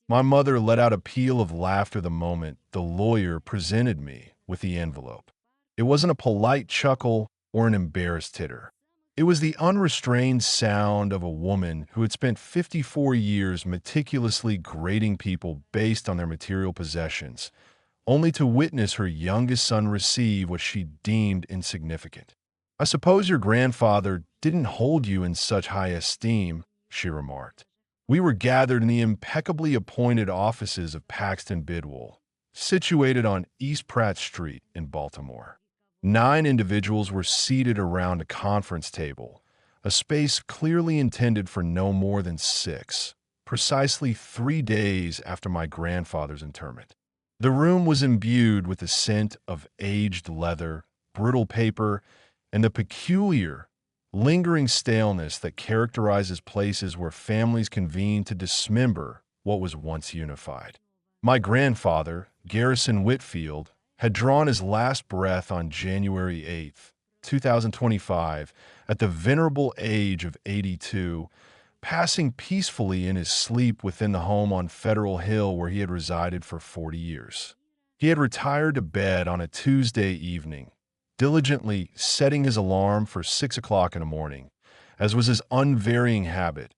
My mother let out a peal of laughter the moment the lawyer presented me with the envelope. It wasn't a polite chuckle or an embarrassed titter. It was the unrestrained sound of a woman who had spent 54 years meticulously grading people based on their material possessions, only to witness her youngest son receive what she deemed insignificant. "I suppose your grandfather didn't hold you in such high esteem," she remarked. We were gathered in the impeccably appointed offices of Paxton Bidwell, situated on East Pratt Street in Baltimore. 9 individuals were seated around a conference table, a space clearly intended for no more than 6, precisely 3 days after my grandfather's interment. The room was imbued with the scent of aged leather, brittle paper, and the peculiar, lingering staleness that characterizes places where families convene to dismember what was once unified. My grandfather, Garrison Whitfield, had drawn his last breath on January 8, 2025, at the venerable age of 82, passing peacefully in his sleep within the home on Federal Hill where he had resided for 40 years. He had retired to bed on a Tuesday evening, diligently setting his alarm for 6 o'clock in the morning, as was his unvarying habit,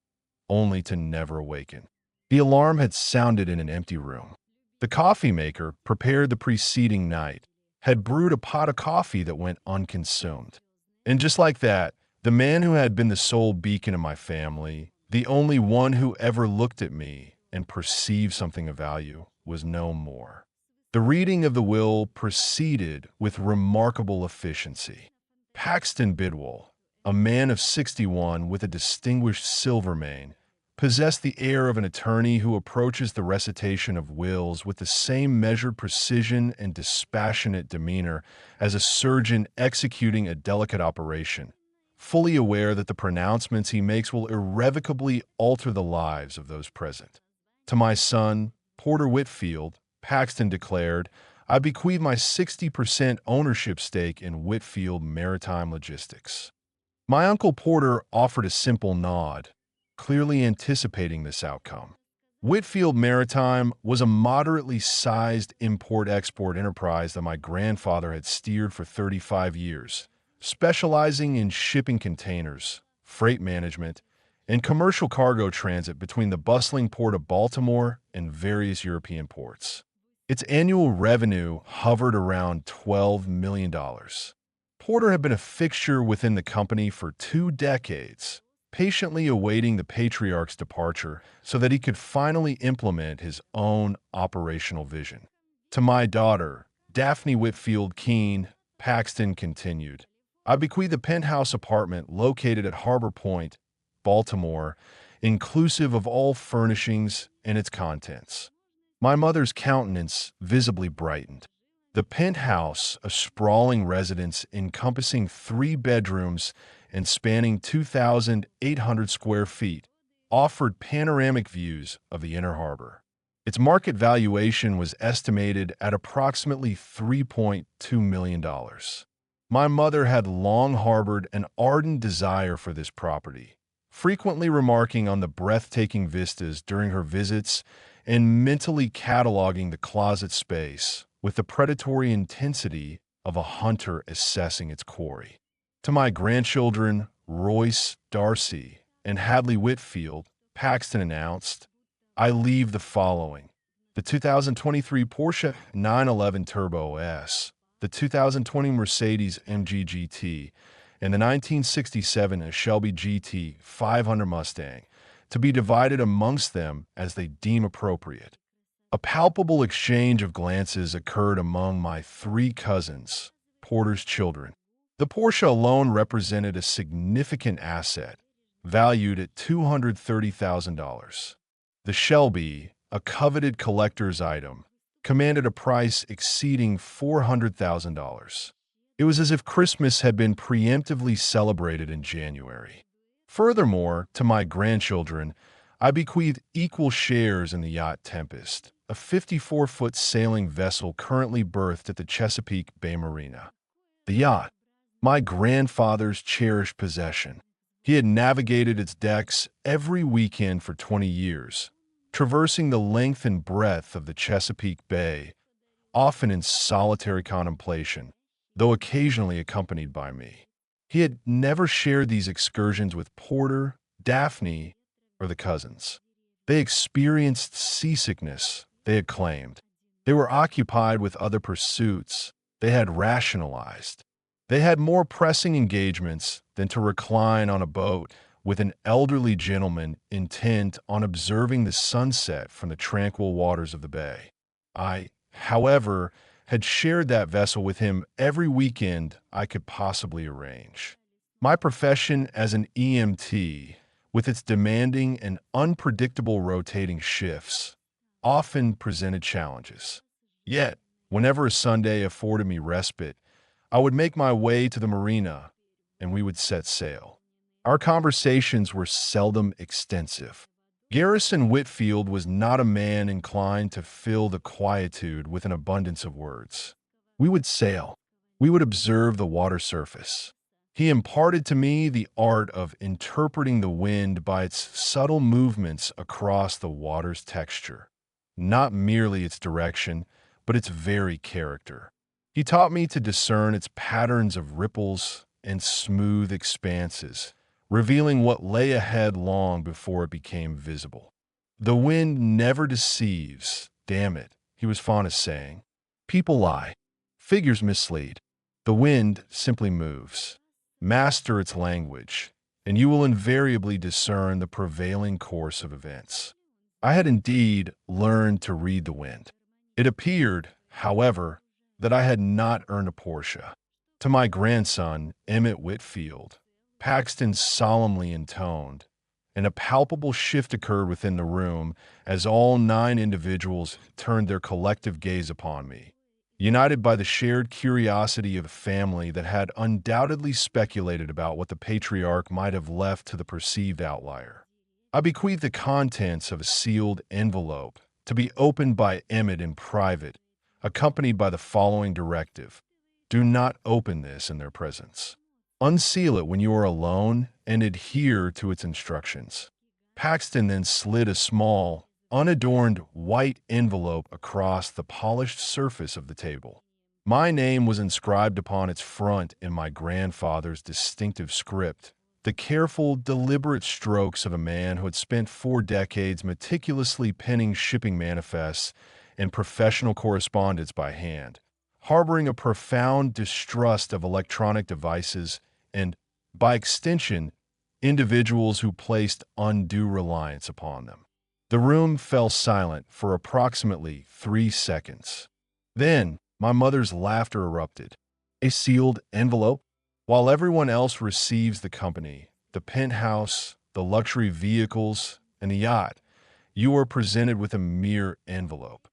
only to never awaken. The alarm had sounded in an empty room. The coffee maker, prepared the preceding night, had brewed a pot of coffee that went unconsumed. And just like that, the man who had been the sole beacon of my family, the only one who ever looked at me and perceived something of value, was no more. The reading of the will proceeded with remarkable efficiency. Paxton Bidwell, a man of 61 with a distinguished silver mane, possessed the air of an attorney who approaches the recitation of wills with the same measured precision and dispassionate demeanor as a surgeon executing a delicate operation, fully aware that the pronouncements he makes will irrevocably alter the lives of those present. "To my son, Porter Whitfield," Paxton declared, "I bequeath my 60% ownership stake in Whitfield Maritime Logistics." My Uncle Porter offered a simple nod, clearly anticipating this outcome. Whitfield Maritime was a moderately sized import-export enterprise that my grandfather had steered for 35 years, specializing in shipping containers, freight management, and commercial cargo transit between the bustling port of Baltimore and various European ports. Its annual revenue hovered around $12 million. Porter had been a fixture within the company for 2 decades, patiently awaiting the patriarch's departure so that he could finally implement his own operational vision. "To my daughter, Daphne Whitfield Keene," Paxton continued, "I bequeath the penthouse apartment located at Harbor Point, Baltimore, inclusive of all furnishings and its contents." My mother's countenance visibly brightened. The penthouse, a sprawling residence encompassing 3 bedrooms and spanning 2,800 square feet, offered panoramic views of the inner harbor. Its market valuation was estimated at approximately $3.2 million. My mother had long harbored an ardent desire for this property, frequently remarking on the breathtaking vistas during her visits and mentally cataloging the closet space with the predatory intensity of a hunter assessing its quarry. To my grandchildren, Royce, Darcy, and Hadley Whitfield, Paxton announced, "I leave the following: the 2023 Porsche 911 Turbo S, the 2020 Mercedes MG GT, and the 1967 Shelby GT 500 Mustang, to be divided amongst them as they deem appropriate." A palpable exchange of glances occurred among my 3 cousins, Porter's children. The Porsche alone represented a significant asset, valued at $230,000. The Shelby, a coveted collector's item, commanded a price exceeding $400,000. It was as if Christmas had been preemptively celebrated in January. Furthermore, to my grandchildren, I bequeath equal shares in the yacht Tempest, a 54-foot sailing vessel currently berthed at the Chesapeake Bay Marina. The yacht, my grandfather's cherished possession. He had navigated its decks every weekend for 20 years, traversing the length and breadth of the Chesapeake Bay, often in solitary contemplation, though occasionally accompanied by me. He had never shared these excursions with Porter, Daphne, or the cousins. They experienced seasickness, they had claimed. They were occupied with other pursuits, they had rationalized. They had more pressing engagements than to recline on a boat with an elderly gentleman intent on observing the sunset from the tranquil waters of the bay. I, however, had shared that vessel with him every weekend I could possibly arrange. My profession as an EMT, with its demanding and unpredictable rotating shifts, often presented challenges. Yet, whenever a Sunday afforded me respite, I would make my way to the marina and we would set sail. Our conversations were seldom extensive. Garrison Whitfield was not a man inclined to fill the quietude with an abundance of words. We would sail. We would observe the water surface. He imparted to me the art of interpreting the wind by its subtle movements across the water's texture, not merely its direction, but its very character. He taught me to discern its patterns of ripples and smooth expanses, revealing what lay ahead long before it became visible. The wind never deceives, damn it, he was fond of saying. People lie. Figures mislead. The wind simply moves. Master its language, and you will invariably discern the prevailing course of events. I had indeed learned to read the wind. It appeared, however, that I had not earned a Porsche. To my grandson, Emmett Whitfield, Paxton solemnly intoned, and a palpable shift occurred within the room as all 9 individuals turned their collective gaze upon me, united by the shared curiosity of a family that had undoubtedly speculated about what the patriarch might have left to the perceived outlier. I bequeathed the contents of a sealed envelope to be opened by Emmett in private, accompanied by the following directive: do not open this in their presence. Unseal it when you are alone and adhere to its instructions. Paxton then slid a small, unadorned white envelope across the polished surface of the table. My name was inscribed upon its front in my grandfather's distinctive script, the careful, deliberate strokes of a man who had spent 4 decades meticulously penning shipping manifests and professional correspondence by hand, harboring a profound distrust of electronic devices and, by extension, individuals who placed undue reliance upon them. The room fell silent for approximately 3 seconds. Then, my mother's laughter erupted. A sealed envelope? While everyone else receives the company, the penthouse, the luxury vehicles, and the yacht, you are presented with a mere envelope.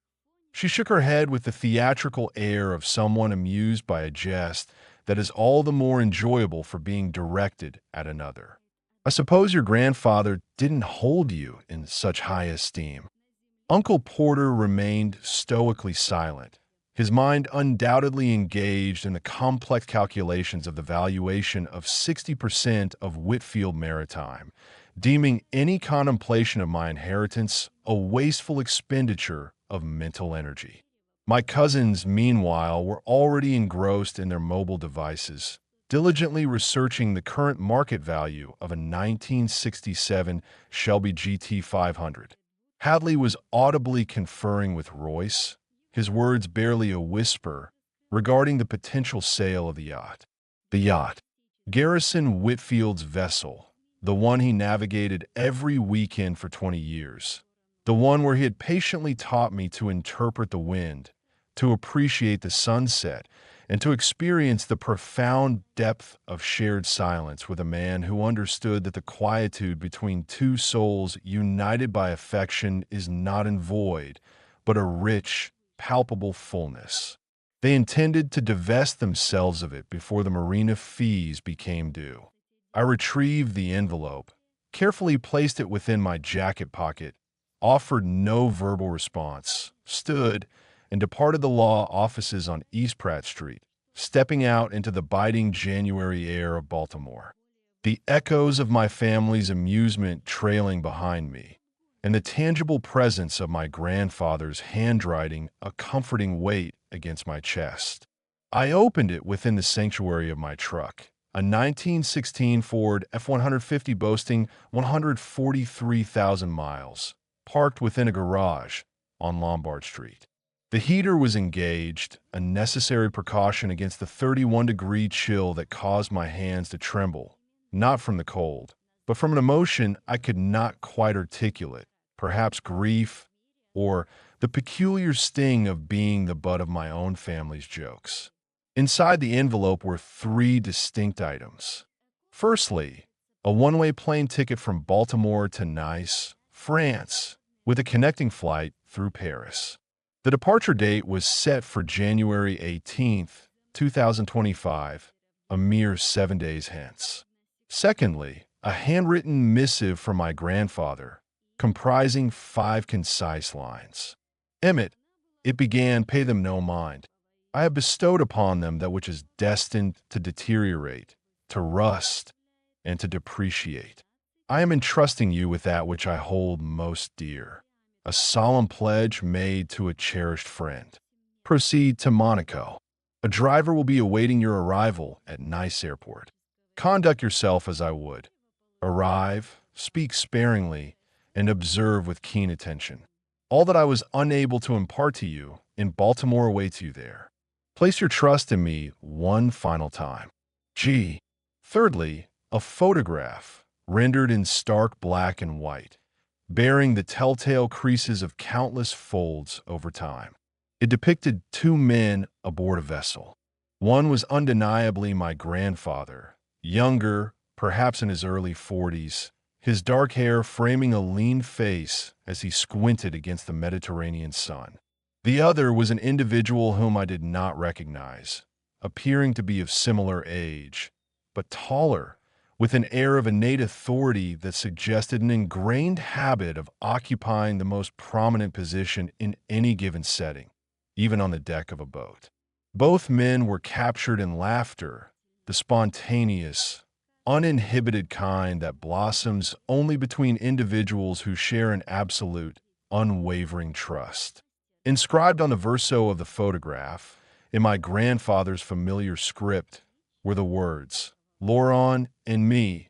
She shook her head with the theatrical air of someone amused by a jest that is all the more enjoyable for being directed at another. I suppose your grandfather didn't hold you in such high esteem. Uncle Porter remained stoically silent, his mind undoubtedly engaged in the complex calculations of the valuation of 60% of Whitfield Maritime, deeming any contemplation of my inheritance a wasteful expenditure of mental energy. My cousins, meanwhile, were already engrossed in their mobile devices, diligently researching the current market value of a 1967 Shelby GT 500. Hadley was audibly conferring with Royce, his words barely a whisper, regarding the potential sale of the yacht. The yacht. Garrison Whitfield's vessel, the one he navigated every weekend for 20 years. The one where he had patiently taught me to interpret the wind, to appreciate the sunset, and to experience the profound depth of shared silence with a man who understood that the quietude between 2 souls united by affection is not in void, but a rich, palpable fullness. They intended to divest themselves of it before the marina fees became due. I retrieved the envelope, carefully placed it within my jacket pocket, offered no verbal response, stood, and departed the law offices on East Pratt Street, stepping out into the biting January air of Baltimore. The echoes of my family's amusement trailing behind me, and the tangible presence of my grandfather's handwriting a comforting weight against my chest. I opened it within the sanctuary of my truck, a 1916 Ford F-150 boasting 143,000 miles, parked within a garage on Lombard Street. The heater was engaged, a necessary precaution against the 31-degree chill that caused my hands to tremble, not from the cold, but from an emotion I could not quite articulate, perhaps grief, or the peculiar sting of being the butt of my own family's jokes. Inside the envelope were three distinct items. Firstly, a one-way plane ticket from Baltimore to Nice, France, with a connecting flight through Paris. The departure date was set for January 18th, 2025, a mere 7 days hence. Secondly, a handwritten missive from my grandfather, comprising 5 concise lines. Emmett, it began, pay them no mind. I have bestowed upon them that which is destined to deteriorate, to rust, and to depreciate. I am entrusting you with that which I hold most dear, a solemn pledge made to a cherished friend. Proceed to Monaco. A driver will be awaiting your arrival at Nice Airport. Conduct yourself as I would. Arrive, speak sparingly, and observe with keen attention. All that I was unable to impart to you in Baltimore awaits you there. Place your trust in me one final time. G. Thirdly, a photograph, rendered in stark black and white, bearing the telltale creases of countless folds over time. It depicted 2 men aboard a vessel. One was undeniably my grandfather, younger, perhaps in his early 40s, his dark hair framing a lean face as he squinted against the Mediterranean sun. The other was an individual whom I did not recognize, appearing to be of similar age, but taller, with an air of innate authority that suggested an ingrained habit of occupying the most prominent position in any given setting, even on the deck of a boat. Both men were captured in laughter, the spontaneous, uninhibited kind that blossoms only between individuals who share an absolute, unwavering trust. Inscribed on the verso of the photograph, in my grandfather's familiar script, were the words, Lauron and me,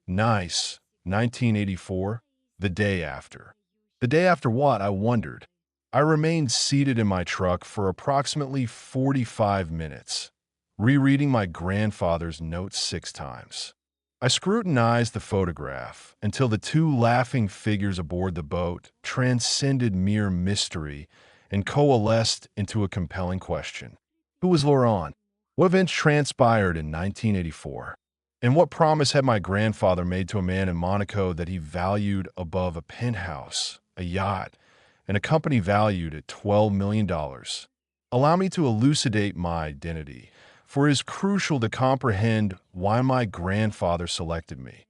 Nice, 1984, the day after. The day after what, I wondered. I remained seated in my truck for approximately 45 minutes, rereading my grandfather's notes 6 times. I scrutinized the photograph until the 2 laughing figures aboard the boat transcended mere mystery and coalesced into a compelling question. Who was Lauron? What events transpired in 1984? And what promise had my grandfather made to a man in Monaco that he valued above a penthouse, a yacht, and a company valued at $12 million? Allow me to elucidate my identity, for it is crucial to comprehend why my grandfather selected me.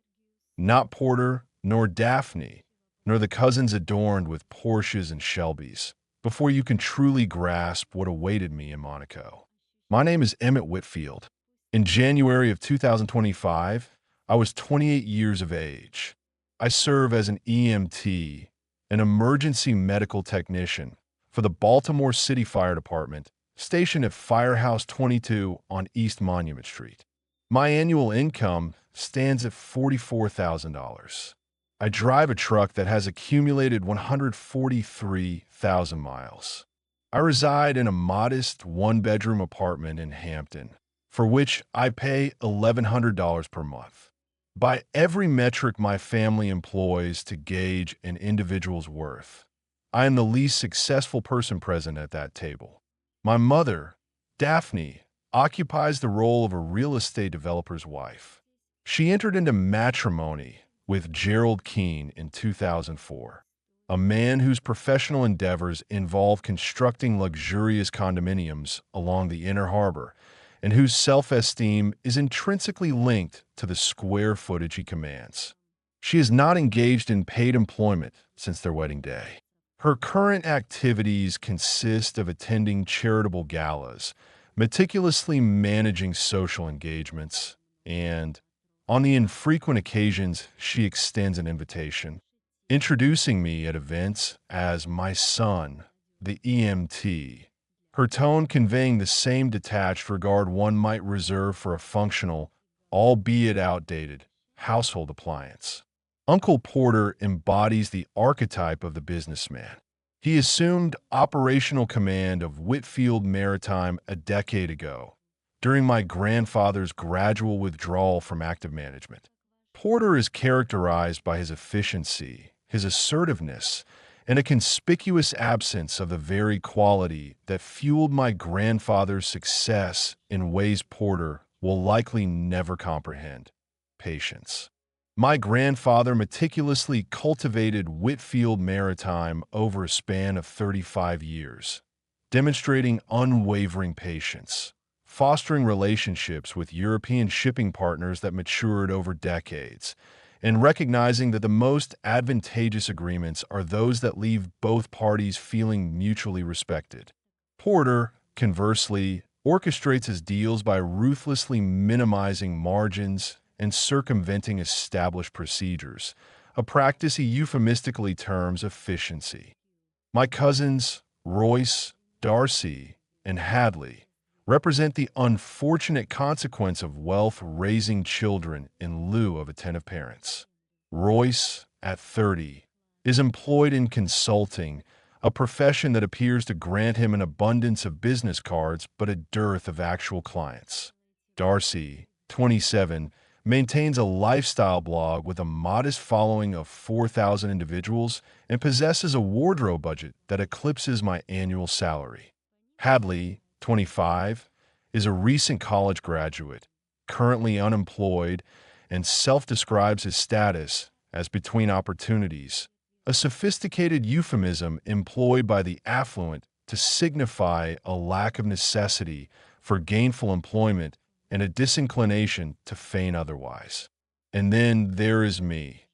Not Porter, nor Daphne, nor the cousins adorned with Porsches and Shelbys, before you can truly grasp what awaited me in Monaco. My name is Emmett Whitfield. In January of 2025, I was 28 years of age. I serve as an EMT, an emergency medical technician, for the Baltimore City Fire Department, stationed at Firehouse 22 on East Monument Street. My annual income stands at $44,000. I drive a truck that has accumulated 143,000 miles. I reside in a modest 1-bedroom apartment in Hampton, for which I pay $1,100 per month. By every metric my family employs to gauge an individual's worth, I am the least successful person present at that table. My mother, Daphne, occupies the role of a real estate developer's wife. She entered into matrimony with Gerald Keene in 2004, a man whose professional endeavors involve constructing luxurious condominiums along the Inner Harbor and whose self-esteem is intrinsically linked to the square footage he commands. She is not engaged in paid employment since their wedding day. Her current activities consist of attending charitable galas, meticulously managing social engagements, and, on the infrequent occasions she extends an invitation, introducing me at events as my son, the EMT, her tone conveying the same detached regard one might reserve for a functional, albeit outdated, household appliance. Uncle Porter embodies the archetype of the businessman. He assumed operational command of Whitfield Maritime a decade ago, during my grandfather's gradual withdrawal from active management. Porter is characterized by his efficiency, his assertiveness, and a conspicuous absence of the very quality that fueled my grandfather's success in ways Porter will likely never comprehend: patience. My grandfather meticulously cultivated Whitfield Maritime over a span of 35 years, demonstrating unwavering patience, fostering relationships with European shipping partners that matured over decades, and recognizing that the most advantageous agreements are those that leave both parties feeling mutually respected. Porter, conversely, orchestrates his deals by ruthlessly minimizing margins and circumventing established procedures, a practice he euphemistically terms efficiency. My cousins, Royce, Darcy, and Hadley, represent the unfortunate consequence of wealth raising children in lieu of attentive parents. Royce, at 30, is employed in consulting, a profession that appears to grant him an abundance of business cards but a dearth of actual clients. Darcy, 27, maintains a lifestyle blog with a modest following of 4,000 individuals and possesses a wardrobe budget that eclipses my annual salary. Hadley, 25, is a recent college graduate, currently unemployed, and self-describes his status as between opportunities, a sophisticated euphemism employed by the affluent to signify a lack of necessity for gainful employment and a disinclination to feign otherwise. And then there is me,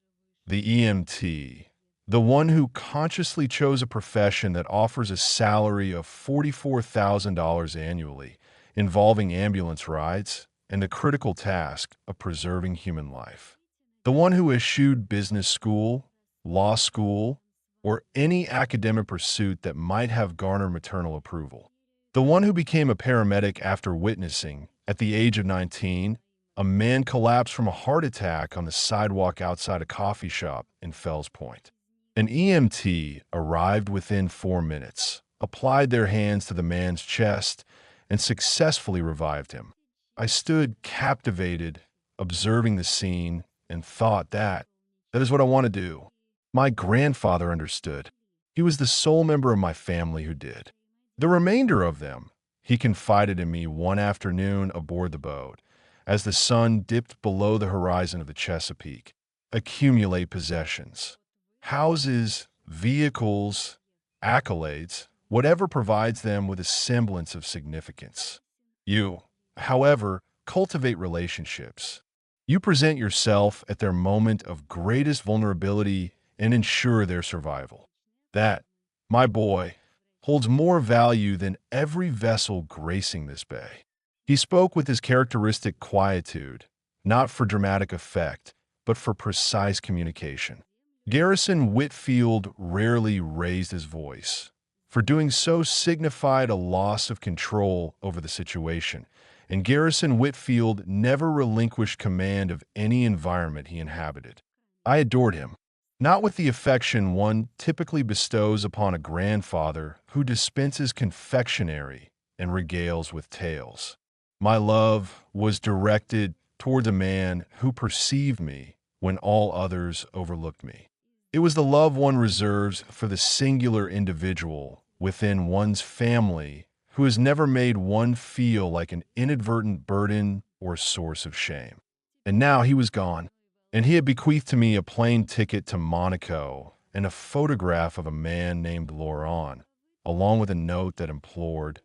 the EMT, the one who consciously chose a profession that offers a salary of $44,000 annually, involving ambulance rides and the critical task of preserving human life. The one who eschewed business school, law school, or any academic pursuit that might have garnered maternal approval. The one who became a paramedic after witnessing, at the age of 19, a man collapse from a heart attack on the sidewalk outside a coffee shop in Fells Point. An EMT arrived within 4 minutes, applied their hands to the man's chest, and successfully revived him. I stood captivated, observing the scene, and thought that is what I want to do. My grandfather understood. He was the sole member of my family who did. The remainder of them, he confided in me one afternoon aboard the boat, as the sun dipped below the horizon of the Chesapeake, accumulate possessions. Houses, vehicles, accolades, whatever provides them with a semblance of significance. You, however, cultivate relationships. You present yourself at their moment of greatest vulnerability and ensure their survival. That, my boy, holds more value than every vessel gracing this bay. He spoke with his characteristic quietude, not for dramatic effect, but for precise communication. Garrison Whitfield rarely raised his voice, for doing so signified a loss of control over the situation, and Garrison Whitfield never relinquished command of any environment he inhabited. I adored him, not with the affection one typically bestows upon a grandfather who dispenses confectionery and regales with tales. My love was directed toward a man who perceived me when all others overlooked me. It was the love one reserves for the singular individual within one's family who has never made one feel like an inadvertent burden or source of shame. And now he was gone, and he had bequeathed to me a plane ticket to Monaco and a photograph of a man named Laurent, along with a note that implored,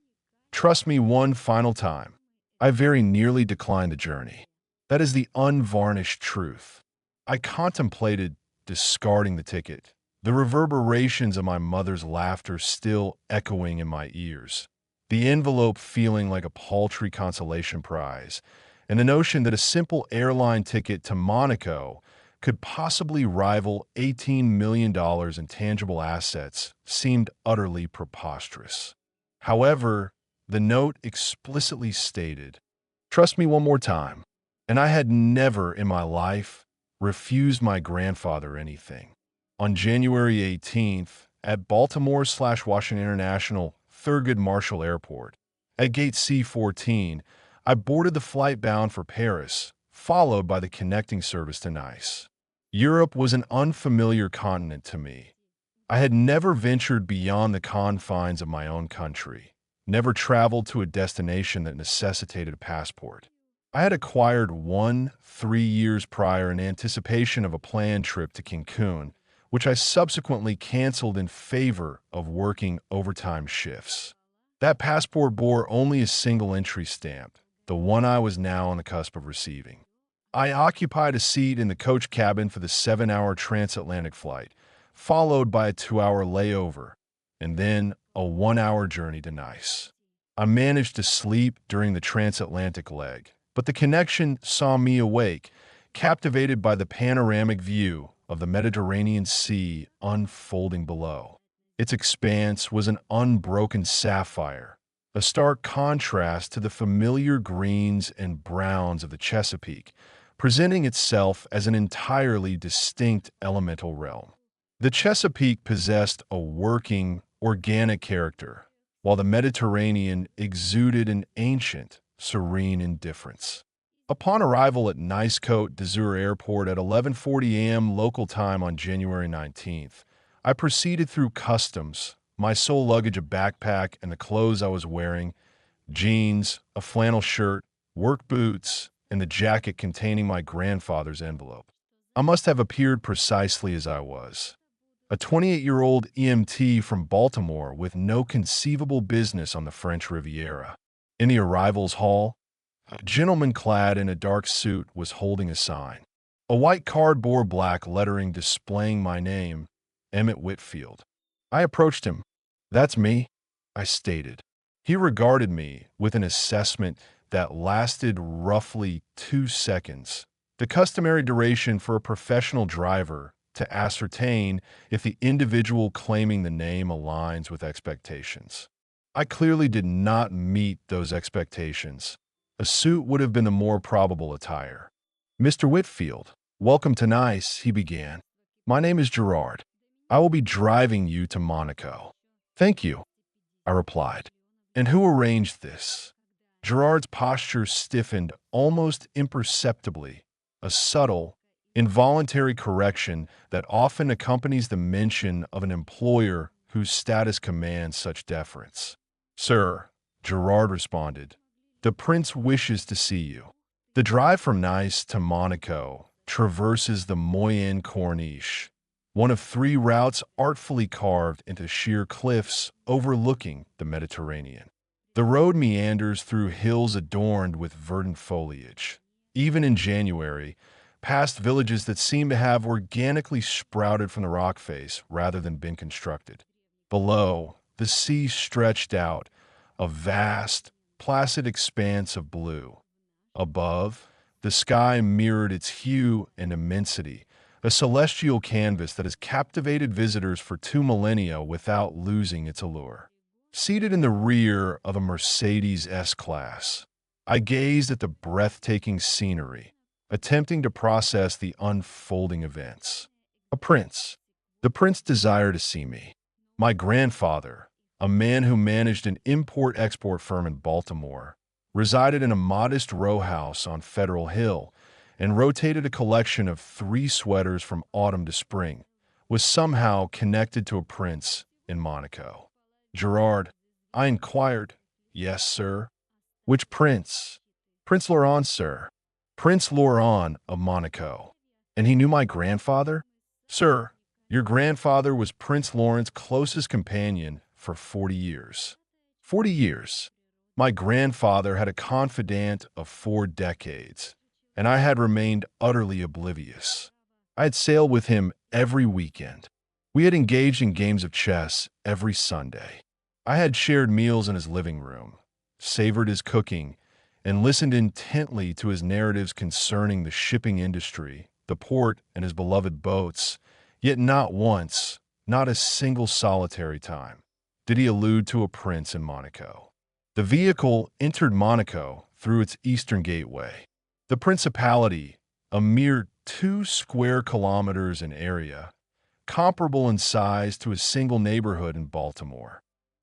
"Trust me one final time." I very nearly declined the journey. That is the unvarnished truth. I contemplated discarding the ticket, the reverberations of my mother's laughter still echoing in my ears, the envelope feeling like a paltry consolation prize, and the notion that a simple airline ticket to Monaco could possibly rival $18 million in tangible assets seemed utterly preposterous. However, the note explicitly stated, "Trust me one more time," and I had never in my life refused my grandfather anything. On January 18th, at Baltimore/Washington International Thurgood Marshall Airport, at gate C-14, I boarded the flight bound for Paris, followed by the connecting service to Nice. Europe was an unfamiliar continent to me. I had never ventured beyond the confines of my own country, never traveled to a destination that necessitated a passport. I had acquired one 3 years prior in anticipation of a planned trip to Cancun, which I subsequently canceled in favor of working overtime shifts. That passport bore only a single entry stamp, the one I was now on the cusp of receiving. I occupied a seat in the coach cabin for the 7-hour transatlantic flight, followed by a 2-hour layover, and then a 1-hour journey to Nice. I managed to sleep during the transatlantic leg, but the connection saw me awake, captivated by the panoramic view of the Mediterranean Sea unfolding below. Its expanse was an unbroken sapphire, a stark contrast to the familiar greens and browns of the Chesapeake, presenting itself as an entirely distinct elemental realm. The Chesapeake possessed a working, organic character, while the Mediterranean exuded an ancient, serene indifference. Upon arrival at Nice Côte d'Azur Airport at 11:40 a.m. local time on January 19th, I proceeded through customs, my sole luggage a backpack and the clothes I was wearing, jeans, a flannel shirt, work boots, and the jacket containing my grandfather's envelope. I must have appeared precisely as I was. A 28-year-old EMT from Baltimore with no conceivable business on the French Riviera. In the arrivals hall, a gentleman clad in a dark suit was holding a sign. A white card bore black lettering displaying my name, Emmett Whitfield. I approached him. "That's me," I stated. He regarded me with an assessment that lasted roughly 2 seconds, the customary duration for a professional driver to ascertain if the individual claiming the name aligns with expectations. I clearly did not meet those expectations. A suit would have been the more probable attire. "Mr. Whitfield, welcome to Nice," he began. "My name is Gerard. I will be driving you to Monaco." "Thank you," I replied. "And who arranged this?" Gerard's posture stiffened almost imperceptibly, a subtle, involuntary correction that often accompanies the mention of an employer whose status commands such deference. "Sir," Gerard responded, "the prince wishes to see you." The drive from Nice to Monaco traverses the Moyenne Corniche, one of 3 routes artfully carved into sheer cliffs overlooking the Mediterranean. The road meanders through hills adorned with verdant foliage. Even in January, past villages that seem to have organically sprouted from the rock face rather than been constructed. Below, the sea stretched out, a vast, placid expanse of blue. Above, the sky mirrored its hue and immensity, a celestial canvas that has captivated visitors for 2 millennia without losing its allure. Seated in the rear of a Mercedes S-Class, I gazed at the breathtaking scenery, attempting to process the unfolding events. A prince. The prince desired to see me. My grandfather, a man who managed an import-export firm in Baltimore, resided in a modest row house on Federal Hill and rotated a collection of 3 sweaters from autumn to spring, was somehow connected to a prince in Monaco. "Gerard," I inquired. "Yes, sir." "Which prince?" "Prince Laurent, sir." "Prince Laurent of Monaco. And he knew my grandfather?" "Sir, your grandfather was Prince Laurent's closest companion for 40 years. 40 years. My grandfather had a confidant of 4 decades, and I had remained utterly oblivious. I had sailed with him every weekend. We had engaged in games of chess every Sunday. I had shared meals in his living room, savored his cooking, and listened intently to his narratives concerning the shipping industry the port, and his beloved boats, yet not once, not a single solitary time, did he allude to a prince in Monaco. The vehicle entered Monaco through its eastern gateway. The principality, a mere 2 square kilometers in area, comparable in size to a single neighborhood in Baltimore,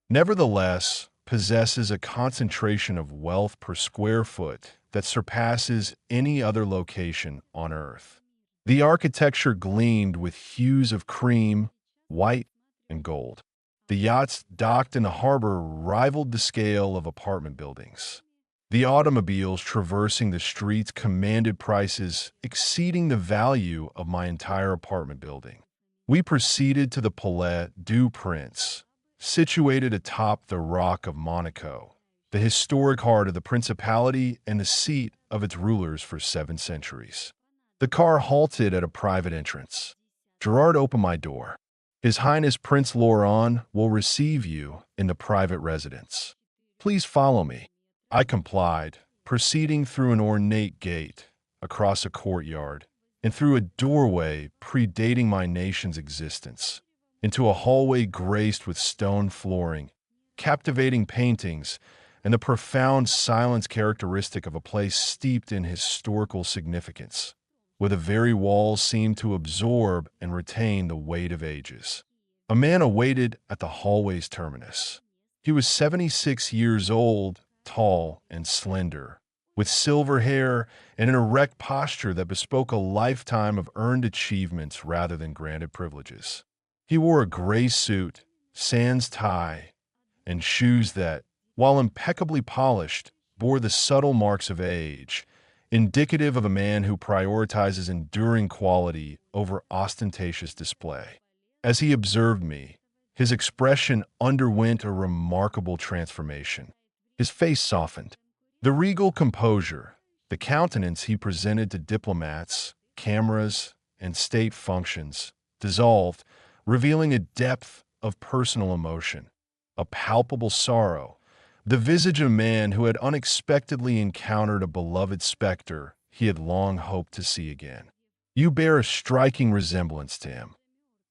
nevertheless possesses a concentration of wealth per square foot that surpasses any other location on Earth. The architecture gleamed with hues of cream, white, and gold. The yachts docked in the harbor rivaled the scale of apartment buildings. The automobiles traversing the streets commanded prices exceeding the value of my entire apartment building. We proceeded to the Palais du Prince, situated atop the Rock of Monaco, the historic heart of the principality and the seat of its rulers for 7 centuries. The car halted at a private entrance. Gerard opened my door. His Highness Prince Laurent will receive you in the private residence. Please follow me. I complied, proceeding through an ornate gate, across a courtyard, and through a doorway predating my nation's existence, into a hallway graced with stone flooring, captivating paintings, and the profound silence characteristic of a place steeped in historical significance, where the very walls seemed to absorb and retain the weight of ages. A man awaited at the hallway's terminus. He was 76 years old, tall and slender, with silver hair and an erect posture that bespoke a lifetime of earned achievements rather than granted privileges. He wore a gray suit, sans tie, and shoes that, while impeccably polished, bore the subtle marks of age, indicative of a man who prioritizes enduring quality over ostentatious display. As he observed me, his expression underwent a remarkable transformation. His face softened. The regal composure, the countenance he presented to diplomats, cameras, and state functions, dissolved, revealing a depth of personal emotion, a palpable sorrow, the visage of a man who had unexpectedly encountered a beloved specter he had long hoped to see again. "You bear a striking resemblance to him,"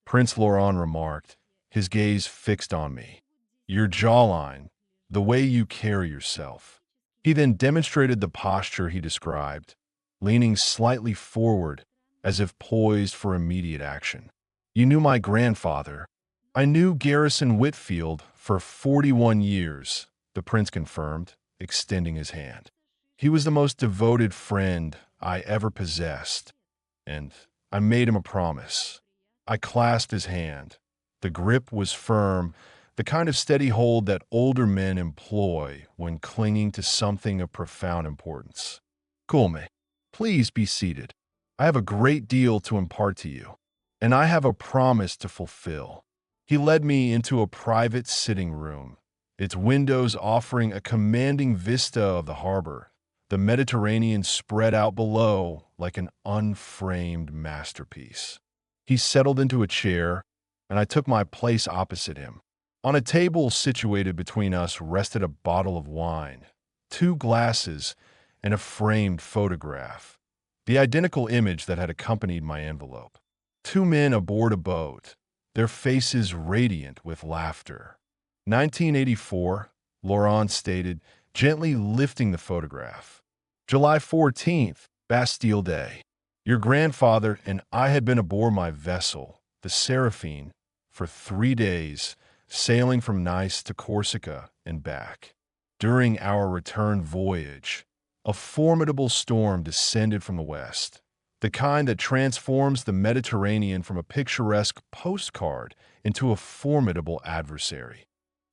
Prince Laurent remarked, his gaze fixed on me. "Your jawline, the way you carry yourself." He then demonstrated the posture he described, leaning slightly forward as if poised for immediate action. "You knew my grandfather." "I knew Garrison Whitfield for 41 years, the prince confirmed, extending his hand. "He was the most devoted friend I ever possessed, and I made him a promise." I clasped his hand. The grip was firm, the kind of steady hold that older men employ when clinging to something of profound importance. "Coolme, please be seated. I have a great deal to impart to you, and I have a promise to fulfill." He led me into a private sitting room, its windows offering a commanding vista of the harbor, the Mediterranean spread out below like an unframed masterpiece. He settled into a chair, and I took my place opposite him. On a table situated between us rested a bottle of wine, 2 glasses, and a framed photograph, the identical image that had accompanied my envelope. 2 men aboard a boat, their faces radiant with laughter. 1984, Laurent stated, gently lifting the photograph. "July 14th, Bastille Day. Your grandfather and I had been aboard my vessel, the Seraphine, for 3 days, sailing from Nice to Corsica and back. During our return voyage, a formidable storm descended from the west, the kind that transforms the Mediterranean from a picturesque postcard into a formidable adversary."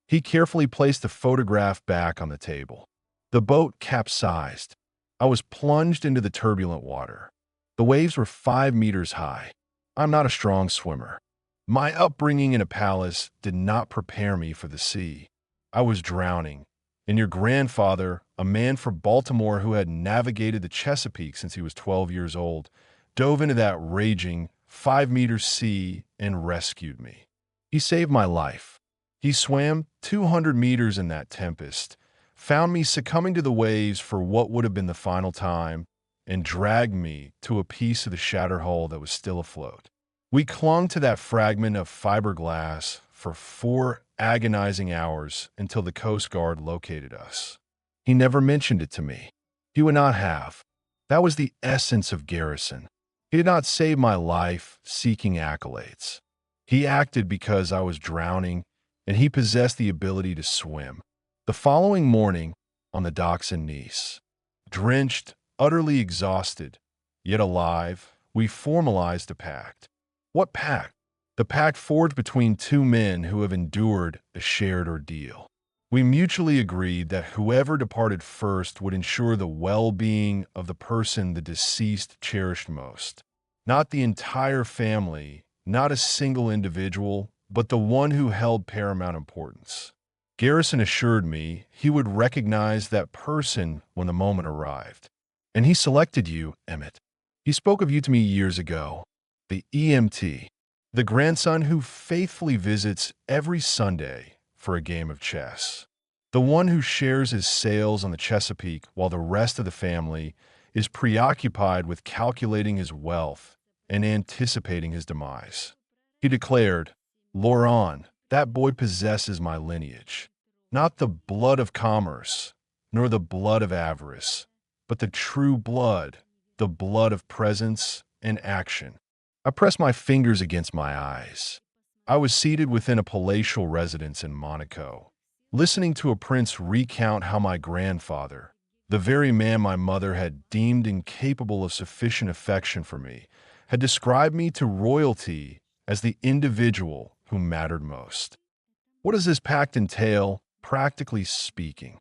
He carefully placed the photograph back on the table. The boat capsized. I was plunged into the turbulent water. The waves were 5 meters high. I'm not a strong swimmer. My upbringing in a palace did not prepare me for the sea. I was drowning, and your grandfather, a man from Baltimore who had navigated the Chesapeake since he was 12 years old, dove into that raging 5-meter sea and rescued me. He saved my life. He swam 200 meters in that tempest, found me succumbing to the waves for what would have been the final time, and dragged me to a piece of the shattered hull that was still afloat. We clung to that fragment of fiberglass for 4 agonizing hours until the Coast Guard located us. He never mentioned it to me. He would not have. That was the essence of Garrison. He did not save my life seeking accolades. He acted because I was drowning, and he possessed the ability to swim. The following morning, on the docks in Nice, drenched, utterly exhausted, yet alive, we formalized a pact. What pact? The pact forged between two men who have endured a shared ordeal. We mutually agreed that whoever departed first would ensure the well-being of the person the deceased cherished most. Not the entire family, not a single individual, but the one who held paramount importance. Garrison assured me he would recognize that person when the moment arrived. And he selected you, Emmett. He spoke of you to me years ago. The EMT, the grandson who faithfully visits every Sunday for a game of chess. The one who shares his sails on the Chesapeake while the rest of the family is preoccupied with calculating his wealth and anticipating his demise. He declared, "Laurent, that boy possesses my lineage, not the blood of commerce, nor the blood of avarice, but the true blood, the blood of presence and action." I pressed my fingers against my eyes. I was seated within a palatial residence in Monaco, listening to a prince recount how my grandfather, the very man my mother had deemed incapable of sufficient affection for me, had described me to royalty as the individual who mattered most. What does this pact entail, practically speaking?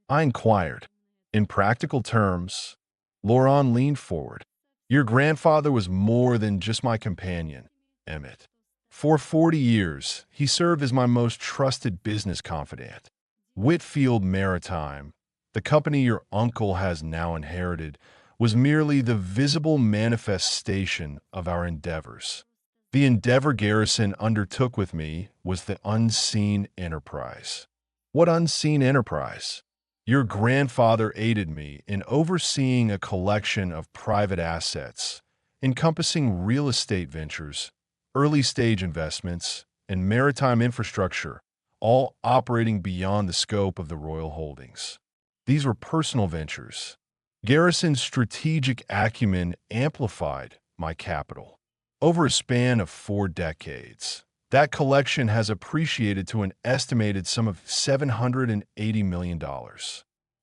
I inquired. In practical terms, Laurent leaned forward. Your grandfather was more than just my companion, Emmett. For 40 years, he served as my most trusted business confidant. Whitfield Maritime, the company your uncle has now inherited, was merely the visible manifestation of our endeavors. The endeavor Garrison undertook with me was the unseen enterprise. What unseen enterprise? Your grandfather aided me in overseeing a collection of private assets, encompassing real estate ventures, early-stage investments, and maritime infrastructure, all operating beyond the scope of the royal holdings. These were personal ventures. Garrison's strategic acumen amplified my capital. Over a span of 4 decades, that collection has appreciated to an estimated sum of $780 million.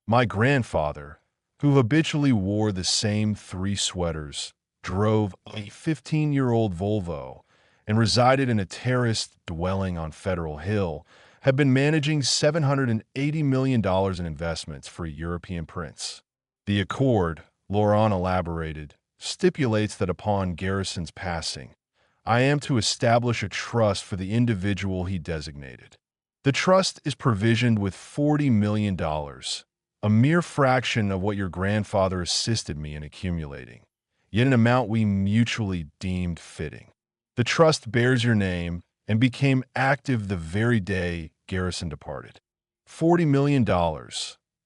My grandfather, who habitually wore the same 3 sweaters, drove a 15-year-old Volvo, and resided in a terraced dwelling on Federal Hill, had been managing $780 million in investments for a European prince. The accord, Laurent elaborated, stipulates that upon Garrison's passing, I am to establish a trust for the individual he designated. The trust is provisioned with $40 million, a mere fraction of what your grandfather assisted me in accumulating, yet an amount we mutually deemed fitting. The trust bears your name and became active the very day Garrison departed. $40 million,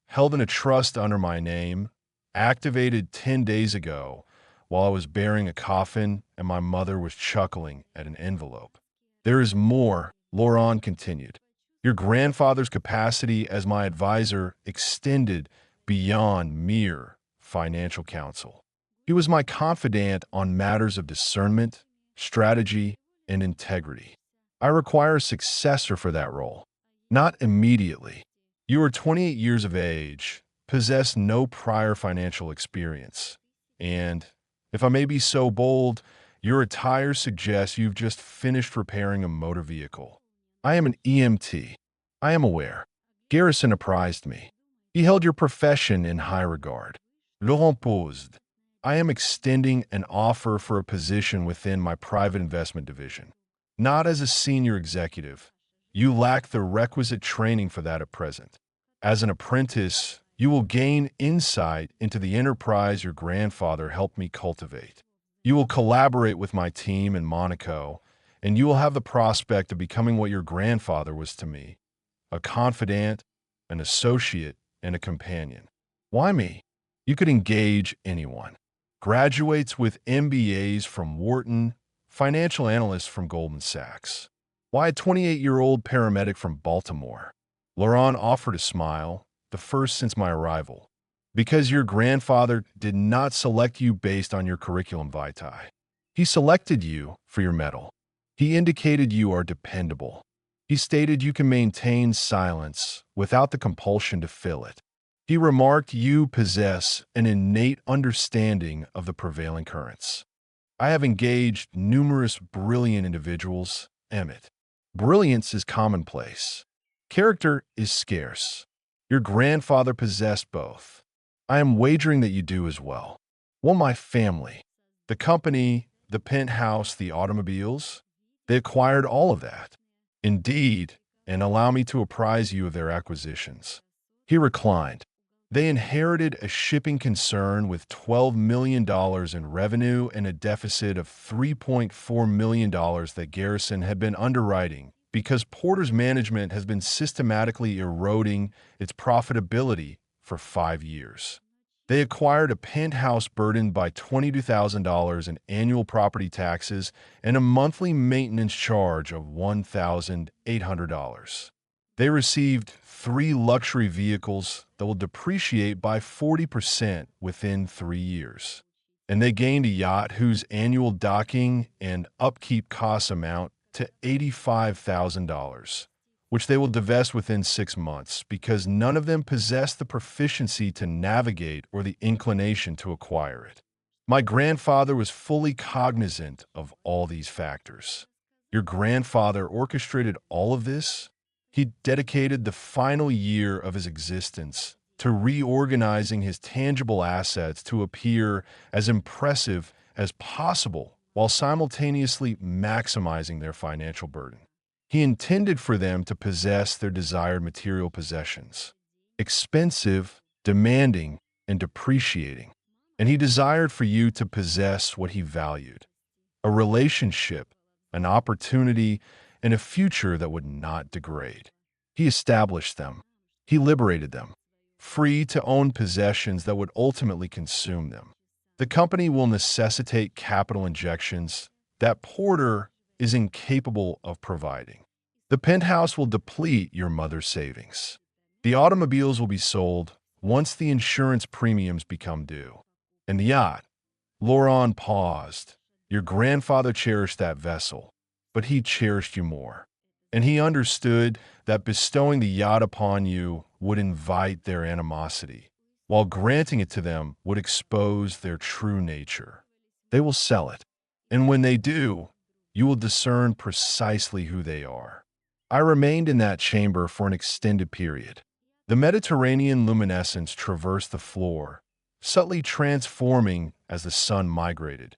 held in a trust under my name, activated 10 days ago while I was bearing a coffin and my mother was chuckling at an envelope. There is more, Laurent continued. Your grandfather's capacity as my advisor extended beyond mere financial counsel. He was my confidant on matters of discernment, strategy, and integrity. I require a successor for that role. Not immediately. You are 28 years of age, possess no prior financial experience, and, if I may be so bold, your attire suggests you've just finished repairing a motor vehicle. I am an EMT. I am aware. Garrison apprised me. He held your profession in high regard. Laurent paused. I am extending an offer for a position within my private investment division. Not as a senior executive. You lack the requisite training for that at present. As an apprentice, you will gain insight into the enterprise your grandfather helped me cultivate. You will collaborate with my team in Monaco, and you will have the prospect of becoming what your grandfather was to me, a confidant, an associate, and a companion. Why me? You could engage anyone. Graduates with MBAs from Wharton, financial analysts from Goldman Sachs. Why a 28-year-old paramedic from Baltimore? Laurent offered a smile, the first since my arrival. Because your grandfather did not select you based on your curriculum vitae. He selected you for your mettle. He indicated you are dependable. He stated you can maintain silence without the compulsion to fill it. He remarked you possess an innate understanding of the prevailing currents. I have engaged numerous brilliant individuals, Emmett. Brilliance is commonplace. Character is scarce. Your grandfather possessed both. I am wagering that you do as well. Well, my family, the company, the penthouse, the automobiles, they acquired all of that. Indeed, and allow me to apprise you of their acquisitions. He reclined. They inherited a shipping concern with $12 million in revenue and a deficit of $3.4 million that Garrison had been underwriting because Porter's management has been systematically eroding its profitability for 5 years. They acquired a penthouse burdened by $22,000 in annual property taxes and a monthly maintenance charge of $1,800. They received 3 luxury vehicles that will depreciate by 40% within 3 years. And they gained a yacht whose annual docking and upkeep costs amount to $85,000, which they will divest within 6 months because none of them possess the proficiency to navigate or the inclination to acquire it. My grandfather was fully cognizant of all these factors. Your grandfather orchestrated all of this. He dedicated the final year of his existence to reorganizing his tangible assets to appear as impressive as possible while simultaneously maximizing their financial burden. He intended for them to possess their desired material possessions, expensive, demanding, and depreciating. And he desired for you to possess what he valued, a relationship, an opportunity, and a future that would not degrade. He established them. He liberated them, free to own possessions that would ultimately consume them. The company will necessitate capital injections that Porter is incapable of providing. The penthouse will deplete your mother's savings. The automobiles will be sold once the insurance premiums become due. And the yacht, Laurent paused. Your grandfather cherished that vessel, but he cherished you more. And he understood that bestowing the yacht upon you would invite their animosity, while granting it to them would expose their true nature. They will sell it, and when they do, you will discern precisely who they are. I remained in that chamber for an extended period. The Mediterranean luminescence traversed the floor, subtly transforming as the sun migrated,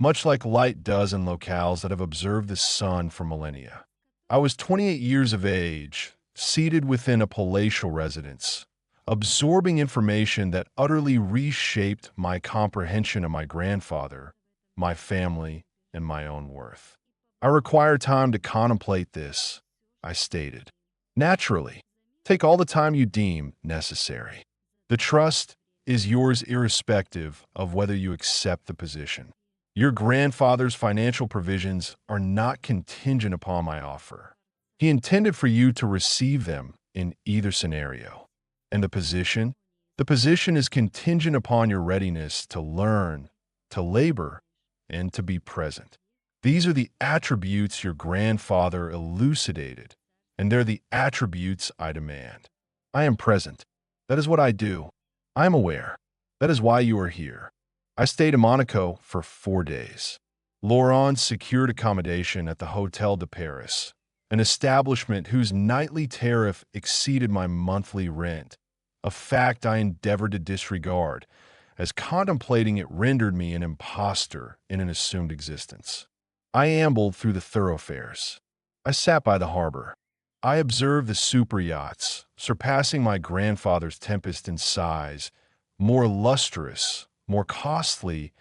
much like light does in locales that have observed the sun for millennia. I was 28 years of age, seated within a palatial residence, absorbing information that utterly reshaped my comprehension of my grandfather, my family, and my own worth. I require time to contemplate this, I stated. Naturally, take all the time you deem necessary. The trust is yours irrespective of whether you accept the position. Your grandfather's financial provisions are not contingent upon my offer. He intended for you to receive them in either scenario. And the position? The position is contingent upon your readiness to learn, to labor, and to be present. These are the attributes your grandfather elucidated, and they're the attributes I demand. I am present. That is what I do. I am aware. That is why you are here. I stayed in Monaco for 4 days. Laurent secured accommodation at the Hotel de Paris, an establishment whose nightly tariff exceeded my monthly rent, a fact I endeavored to disregard, as contemplating it rendered me an impostor in an assumed existence. I ambled through the thoroughfares. I sat by the harbor. I observed the super yachts, surpassing my grandfather's Tempest in size, more lustrous, more costly,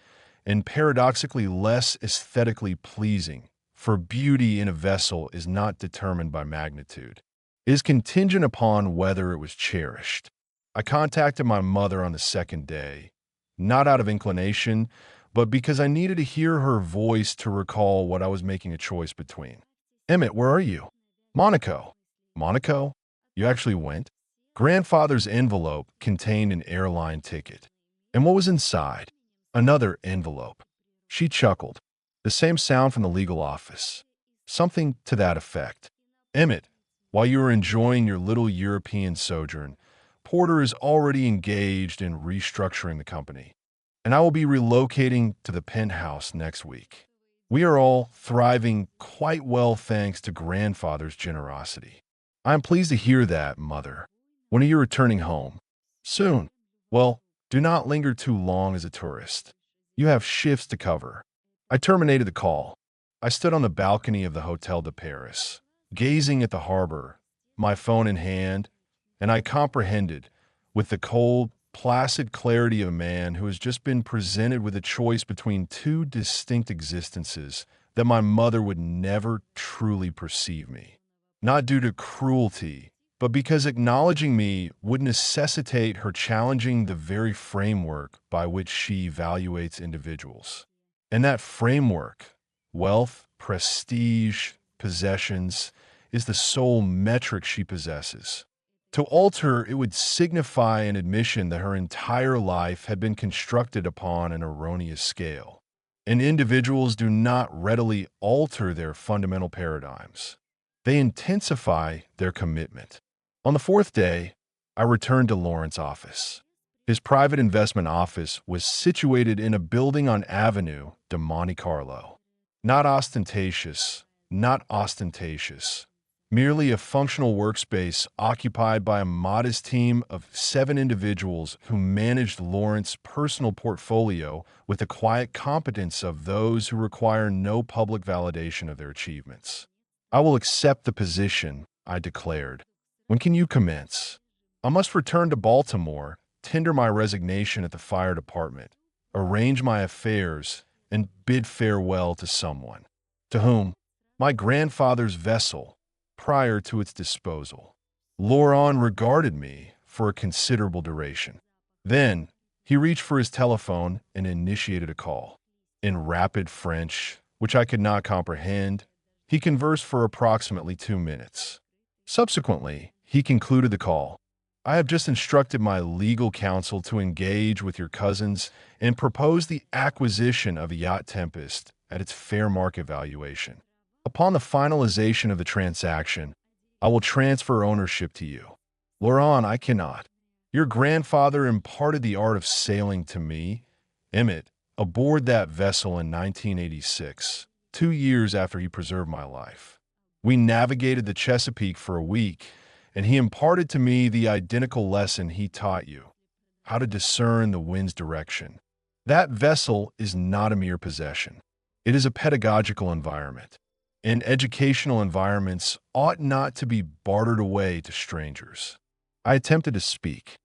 and paradoxically less aesthetically pleasing, for beauty in a vessel is not determined by magnitude. It is contingent upon whether it was cherished. I contacted my mother on the second day, not out of inclination, but because I needed to hear her voice to recall what I was making a choice between. Emmett, where are you? Monaco. Monaco? You actually went? Grandfather's envelope contained an airline ticket. And what was inside? Another envelope. She chuckled. The same sound from the legal office. Something to that effect. Emmett, while you were enjoying your little European sojourn, Porter is already engaged in restructuring the company, and I will be relocating to the penthouse next week. We are all thriving quite well thanks to grandfather's generosity. I am pleased to hear that, Mother. When are you returning home? Soon. Well, do not linger too long as a tourist. You have shifts to cover. I terminated the call. I stood on the balcony of the Hotel de Paris, gazing at the harbor, my phone in hand, and I comprehended, with the cold, placid clarity of a man who has just been presented with a choice between two distinct existences, that my mother would never truly perceive me. Not due to cruelty, but because acknowledging me would necessitate her challenging the very framework by which she evaluates individuals. And that framework, wealth, prestige, possessions, is the sole metric she possesses. To alter, it would signify an admission that her entire life had been constructed upon an erroneous scale. And individuals do not readily alter their fundamental paradigms. They intensify their commitment. On the fourth day, I returned to Lawrence's office. His private investment office was situated in a building on Avenue de Monte Carlo. Not ostentatious, merely a functional workspace occupied by a modest team of 7 individuals who managed Lawrence's personal portfolio with the quiet competence of those who require no public validation of their achievements. I will accept the position, I declared. When can you commence? I must return to Baltimore, tender my resignation at the fire department, arrange my affairs, and bid farewell to someone. To whom? My grandfather's vessel, prior to its disposal. Laurent regarded me for a considerable duration. Then, he reached for his telephone and initiated a call. In rapid French, which I could not comprehend, he conversed for approximately 2 minutes. Subsequently, he concluded the call. I have just instructed my legal counsel to engage with your cousins and propose the acquisition of a yacht Tempest at its fair market valuation. Upon the finalization of the transaction, I will transfer ownership to you. Laurent, I cannot. Your grandfather imparted the art of sailing to me, Emmett, aboard that vessel in 1986, 2 years after he preserved my life. We navigated the Chesapeake for a week, and he imparted to me the identical lesson he taught you, how to discern the wind's direction. That vessel is not a mere possession. It is a pedagogical environment. And educational environments ought not to be bartered away to strangers. I attempted to speak.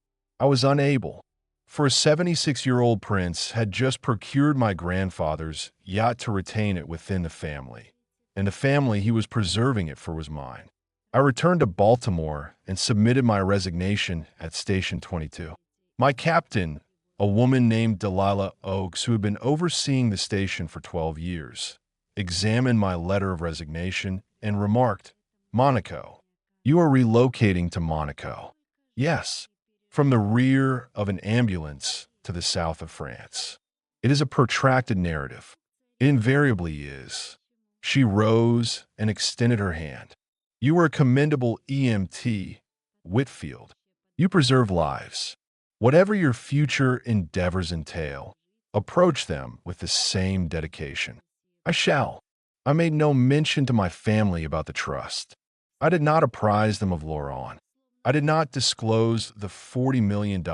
I was unable, for a 76-year-old prince had just procured my grandfather's yacht to retain it within the family, and the family he was preserving it for was mine. I returned to Baltimore and submitted my resignation at Station 22. My captain, a woman named Delilah Oakes, who had been overseeing the station for 12 years, examined my letter of resignation and remarked, Monaco. You are relocating to Monaco. Yes, from the rear of an ambulance to the south of France. It is a protracted narrative. It invariably is. She rose and extended her hand. You are a commendable Emmett Whitfield. You preserve lives. Whatever your future endeavors entail, approach them with the same dedication. I shall. I made no mention to my family about the trust. I did not apprise them of Laurent. I did not disclose the $40 million,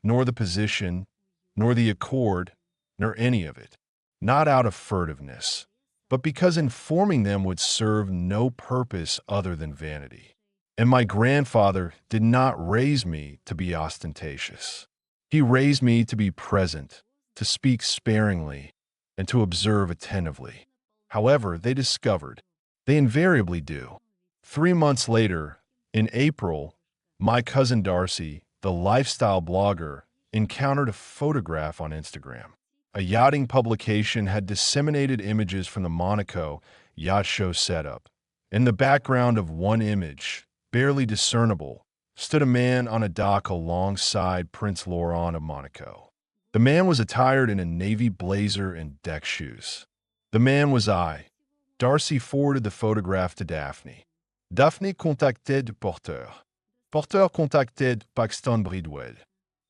nor the position, nor the accord, nor any of it, not out of furtiveness, but because informing them would serve no purpose other than vanity. And my grandfather did not raise me to be ostentatious. He raised me to be present, to speak sparingly, and to observe attentively. However, they discovered, they invariably do. 3 months later, in April, my cousin Darcy, the lifestyle blogger, encountered a photograph on Instagram. A yachting publication had disseminated images from the Monaco yacht show setup. In the background of one image, barely discernible, stood a man on a dock alongside Prince Laurent of Monaco. The man was attired in a navy blazer and deck shoes. The man was I. Darcy forwarded the photograph to Daphne. Daphne contacted le porteur. Porteur contacted Paxton Bridwell.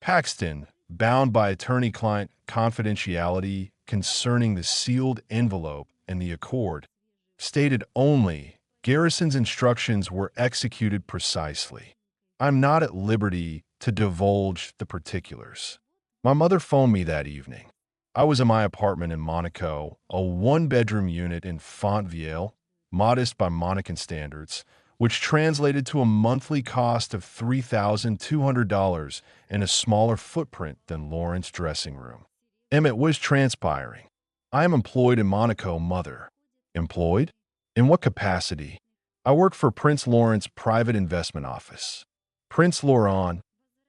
Paxton, bound by attorney-client confidentiality concerning the sealed envelope and the accord, stated only Garrison's instructions were executed precisely. I'm not at liberty to divulge the particulars. My mother phoned me that evening. I was in my apartment in Monaco, a one-bedroom unit in Fontvieille, modest by Monacan standards, which translated to a monthly cost of $3,200 and a smaller footprint than Lauren's dressing room. Emmett was transpiring. I am employed in Monaco, mother. Employed? In what capacity? I work for Prince Laurent's private investment office. Prince Laurent,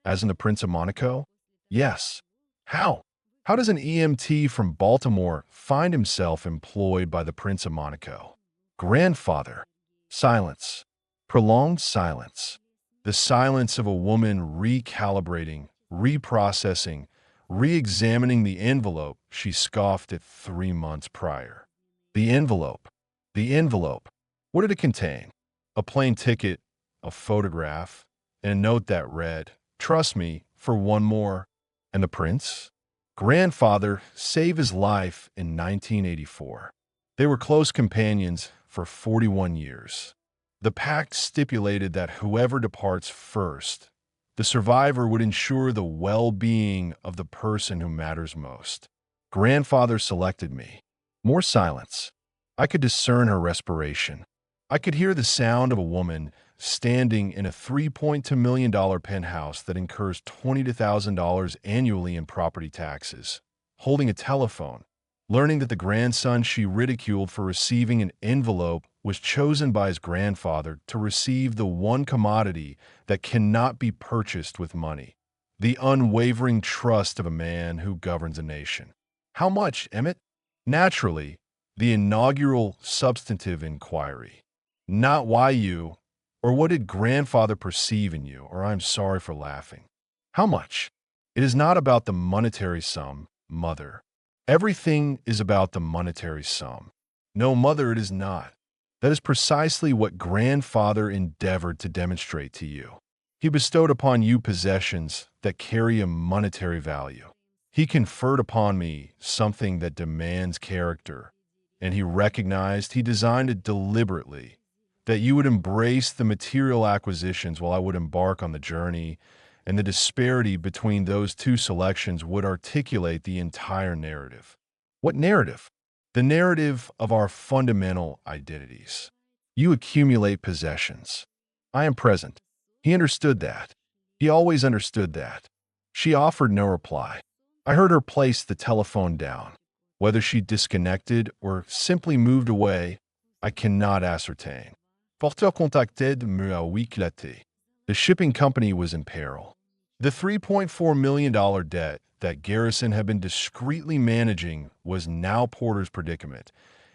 as in the Prince of Monaco? Yes. How? How does an EMT from Baltimore find himself employed by the Prince of Monaco? Grandfather. Silence. Prolonged silence. The silence of a woman recalibrating, reprocessing, re-examining the envelope she scoffed at 3 months prior. The envelope. The envelope. What did it contain? A plain ticket, a photograph, and a note that read, "Trust me for one more." And the prince? Grandfather saved his life in 1984. They were close companions for 41 years. The pact stipulated that whoever departs first, the survivor would ensure the well-being of the person who matters most. Grandfather selected me. More silence. I could discern her respiration. I could hear the sound of a woman standing in a $3.2 million penthouse that incurs $20,000 annually in property taxes, holding a telephone, learning that the grandson she ridiculed for receiving an envelope was chosen by his grandfather to receive the one commodity that cannot be purchased with money, the unwavering trust of a man who governs a nation. How much, Emmett? Naturally, the inaugural substantive inquiry. Not why you, or what did grandfather perceive in you, or I'm sorry for laughing. How much? It is not about the monetary sum, mother. Everything is about the monetary sum. No, mother, it is not. That is precisely what grandfather endeavored to demonstrate to you. He bestowed upon you possessions that carry a monetary value. He conferred upon me something that demands character, and he designed it deliberately, that you would embrace the material acquisitions while I would embark on the journey, and the disparity between those two selections would articulate the entire narrative. What narrative? The narrative of our fundamental identities. You accumulate possessions. I am present. He understood that. He always understood that. She offered no reply. I heard her place the telephone down. Whether she disconnected or simply moved away, I cannot ascertain. Porteur contacted me à huis clos. The shipping company was in peril. The $3.4 million debt that Garrison had been discreetly managing was now Porter's predicament,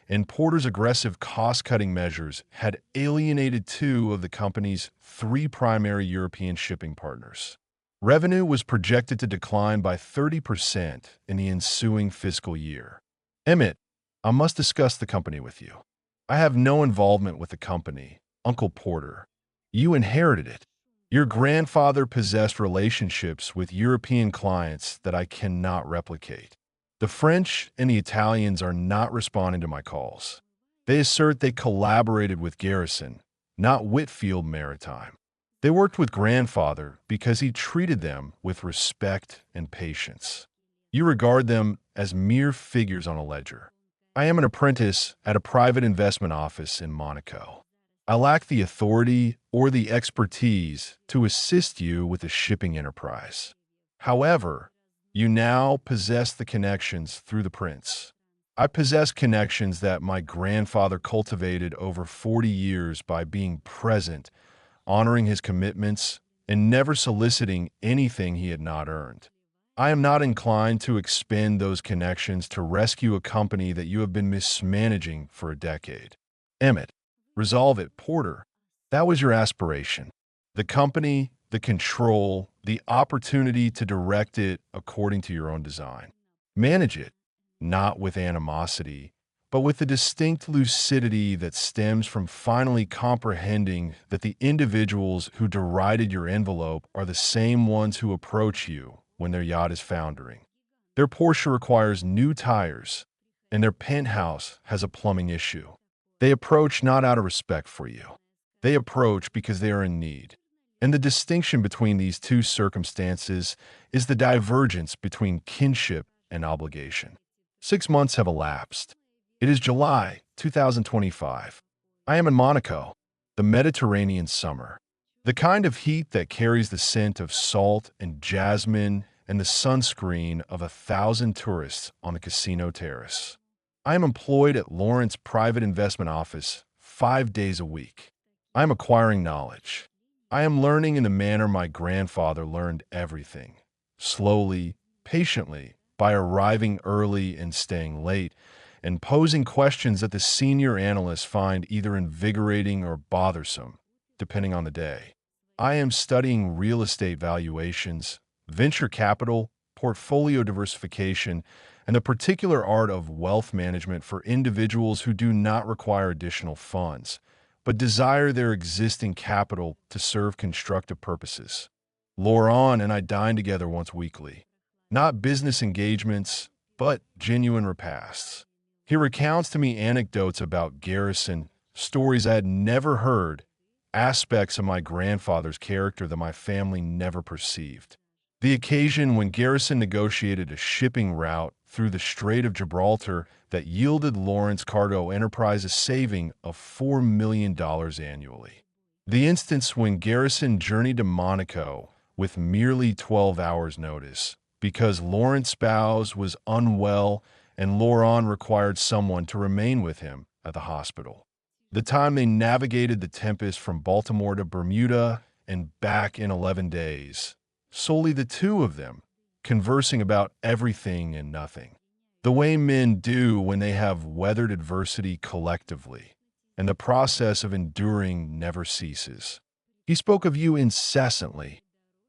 and Porter's aggressive cost-cutting measures had alienated 2 of the company's 3 primary European shipping partners. Revenue was projected to decline by 30% in the ensuing fiscal year. Emmett, I must discuss the company with you. I have no involvement with the company, Uncle Porter. You inherited it. Your grandfather possessed relationships with European clients that I cannot replicate. The French and the Italians are not responding to my calls. They assert they collaborated with Garrison, not Whitfield Maritime. They worked with grandfather because he treated them with respect and patience. You regard them as mere figures on a ledger. I am an apprentice at a private investment office in Monaco. I lack the authority or the expertise to assist you with a shipping enterprise. However, you now possess the connections through the prince. I possess connections that my grandfather cultivated over 40 years by being present, honoring his commitments, and never soliciting anything he had not earned. I am not inclined to expend those connections to rescue a company that you have been mismanaging for a decade. Emmett, resolve it, Porter. That was your aspiration. The company, the control, the opportunity to direct it according to your own design. Manage it, not with animosity, but with the distinct lucidity that stems from finally comprehending that the individuals who derided your envelope are the same ones who approach you when their yacht is foundering. Their Porsche requires new tires, and their penthouse has a plumbing issue. They approach not out of respect for you. They approach because they are in need. And the distinction between these two circumstances is the divergence between kinship and obligation. 6 months have elapsed. It is July 2025. I am in Monaco, the Mediterranean summer. The kind of heat that carries the scent of salt and jasmine and the sunscreen of 1,000 tourists on a casino terrace. I am employed at Lawrence Private Investment Office 5 days a week. I am acquiring knowledge. I am learning in the manner my grandfather learned everything, slowly, patiently, by arriving early and staying late, and posing questions that the senior analysts find either invigorating or bothersome, depending on the day. I am studying real estate valuations, venture capital, portfolio diversification, and the particular art of wealth management for individuals who do not require additional funds, but desire their existing capital to serve constructive purposes. Laurent and I dine together once weekly. Not business engagements, but genuine repasts. He recounts to me anecdotes about Garrison, stories I had never heard, aspects of my grandfather's character that my family never perceived. The occasion when Garrison negotiated a shipping route through the Strait of Gibraltar that yielded Lawrence Cargo Enterprise a saving of $4 million annually. The instance when Garrison journeyed to Monaco with merely 12 hours' notice because Lawrence's spouse was unwell and Laurent required someone to remain with him at the hospital. The time they navigated the tempest from Baltimore to Bermuda and back in 11 days. Solely the two of them, conversing about everything and nothing. The way men do when they have weathered adversity collectively, and the process of enduring never ceases. He spoke of you incessantly.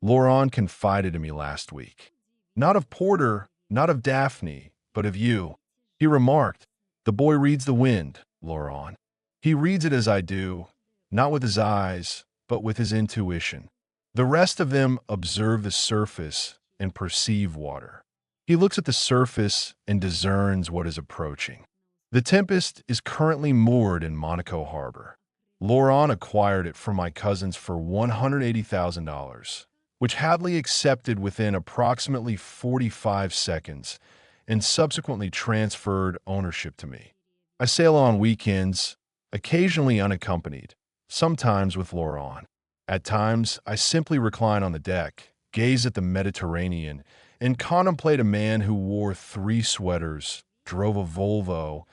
Laurent confided in me last week. Not of Porter, not of Daphne, but of you. He remarked, "The boy reads the wind, Laurent. He reads it as I do, not with his eyes, but with his intuition. The rest of them observe the surface and perceive water. He looks at the surface and discerns what is approaching. The Tempest is currently moored in Monaco Harbor. Laurent acquired it from my cousins for $180,000, which Hadley accepted within approximately 45 seconds and subsequently transferred ownership to me. I sail on weekends, occasionally unaccompanied, sometimes with Laurent. At times, I simply recline on the deck, gaze at the Mediterranean, and contemplate a man who wore 3 sweaters, drove a Volvo,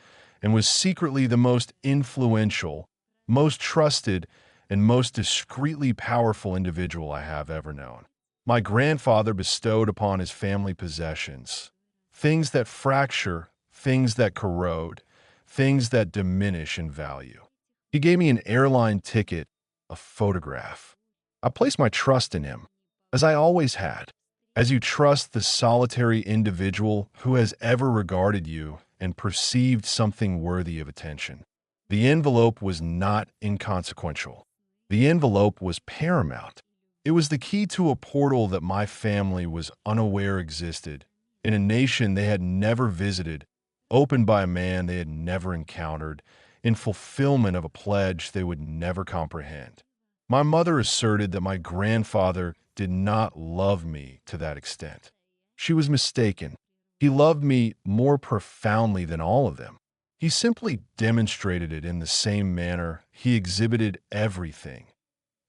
and was secretly the most influential, most trusted, and most discreetly powerful individual I have ever known. My grandfather bestowed upon his family possessions, things that fracture, things that corrode, things that diminish in value. He gave me an airline ticket, a photograph. I placed my trust in him, as I always had, as you trust the solitary individual who has ever regarded you and perceived something worthy of attention. The envelope was not inconsequential. The envelope was paramount. It was the key to a portal that my family was unaware existed, in a nation they had never visited, opened by a man they had never encountered, in fulfillment of a pledge they would never comprehend. My mother asserted that my grandfather did not love me to that extent. She was mistaken. He loved me more profoundly than all of them. He simply demonstrated it in the same manner he exhibited everything,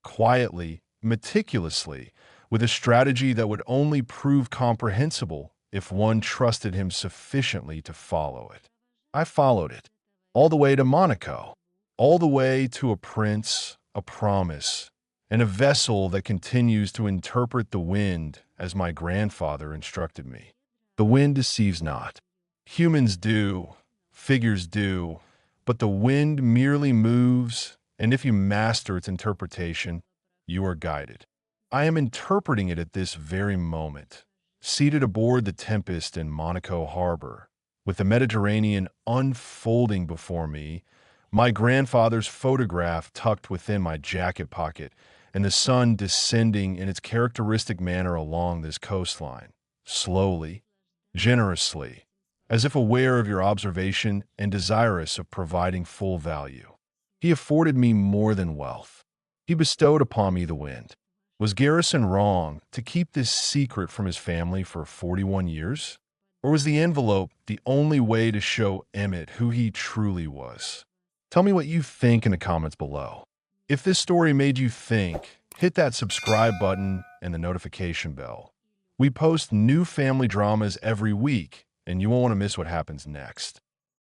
quietly, meticulously, with a strategy that would only prove comprehensible if one trusted him sufficiently to follow it. I followed it, all the way to Monaco, all the way to a prince, a promise, and a vessel that continues to interpret the wind as my grandfather instructed me. The wind deceives not. Humans do, figures do, but the wind merely moves, and if you master its interpretation, you are guided. I am interpreting it at this very moment, seated aboard the Tempest in Monaco harbor, with the Mediterranean unfolding before me, my grandfather's photograph tucked within my jacket pocket, and the sun descending in its characteristic manner along this coastline, slowly, generously, as if aware of your observation and desirous of providing full value. He afforded me more than wealth. He bestowed upon me the wind. Was Garrison wrong to keep this secret from his family for 41 years? Or was the envelope the only way to show Emmett who he truly was? Tell me what you think in the comments below. If this story made you think, hit that subscribe button and the notification bell. We post new family dramas every week, and you won't want to miss what happens next.